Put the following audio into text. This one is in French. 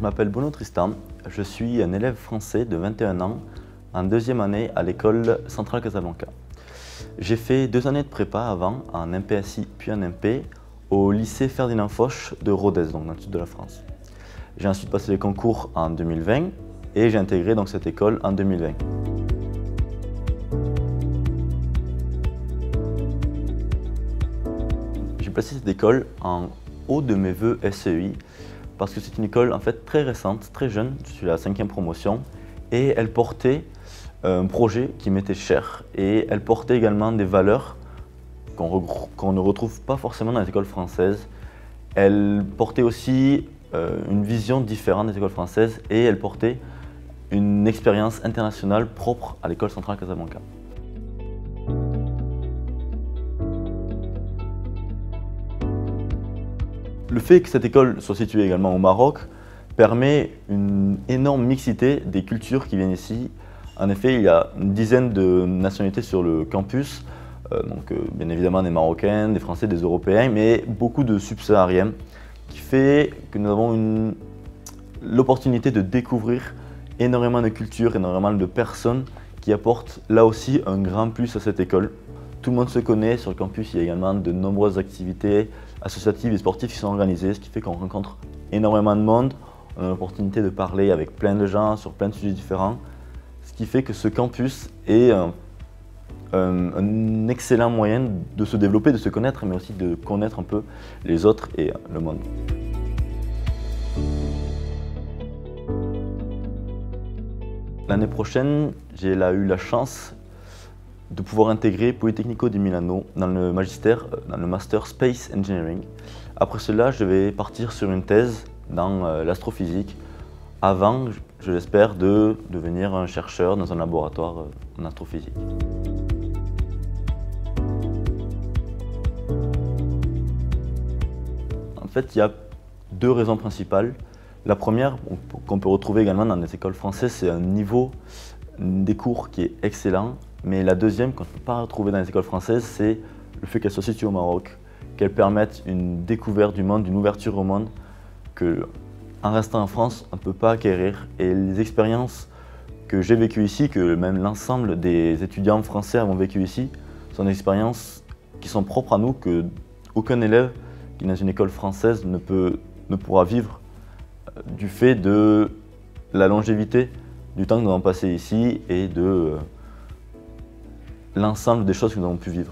m'appelle Bruno Tristan, je suis un élève français de 21 ans en deuxième année à l'école Centrale Casablanca. J'ai fait 2 années de prépa avant, en MPSI puis en MP, au lycée Ferdinand Foch de Rodez, donc dans le sud de la France. J'ai ensuite passé les concours en 2020 et j'ai intégré donc cette école en 2020. J'ai placé cette école en haut de mes vœux SEI parce que c'est une école en fait très récente, très jeune, je suis à la 5e promotion et elle portait un projet qui m'était cher et elle portait également des valeurs qu'on ne retrouve pas forcément dans les écoles françaises. Elle portait aussi une vision différente des écoles françaises et elle portait une expérience internationale propre à l'école centrale Casablanca. Le fait que cette école soit située également au Maroc permet une énorme mixité des cultures qui viennent ici. En effet, il y a une dizaine de nationalités sur le campus, bien évidemment des Marocains, des Français, des Européens, mais beaucoup de subsahariens, qui fait que nous avons l'opportunité de découvrir énormément de cultures, énormément de personnes qui apportent là aussi un grand plus à cette école. Tout le monde se connaît, sur le campus il y a également de nombreuses activités associatives et sportives qui sont organisées, ce qui fait qu'on rencontre énormément de monde, on a l'opportunité de parler avec plein de gens sur plein de sujets différents, ce qui fait que ce campus est un excellent moyen de se développer, de se connaître, mais aussi de connaître un peu les autres et le monde. L'année prochaine, j'ai eu la chance de pouvoir intégrer Politecnico di Milano dans le Master Space Engineering. Après cela, je vais partir sur une thèse dans l'astrophysique avant, je l'espère, de devenir un chercheur dans un laboratoire en astrophysique. En fait, il y a 2 raisons principales. La première, qu'on peut retrouver également dans les écoles françaises, c'est un niveau des cours qui est excellent. Mais la deuxième, qu'on ne peut pas retrouver dans les écoles françaises, c'est le fait qu'elles soient situées au Maroc, qu'elles permettent une découverte du monde, une ouverture au monde que, en restant en France, on ne peut pas acquérir. Et les expériences que j'ai vécues ici, que même l'ensemble des étudiants français ont vécues ici, sont des expériences qui sont propres à nous, qu'aucun élève qui est dans une école française ne pourra vivre du fait de la longévité du temps que nous avons passé ici et de l'ensemble des choses que nous avons pu vivre.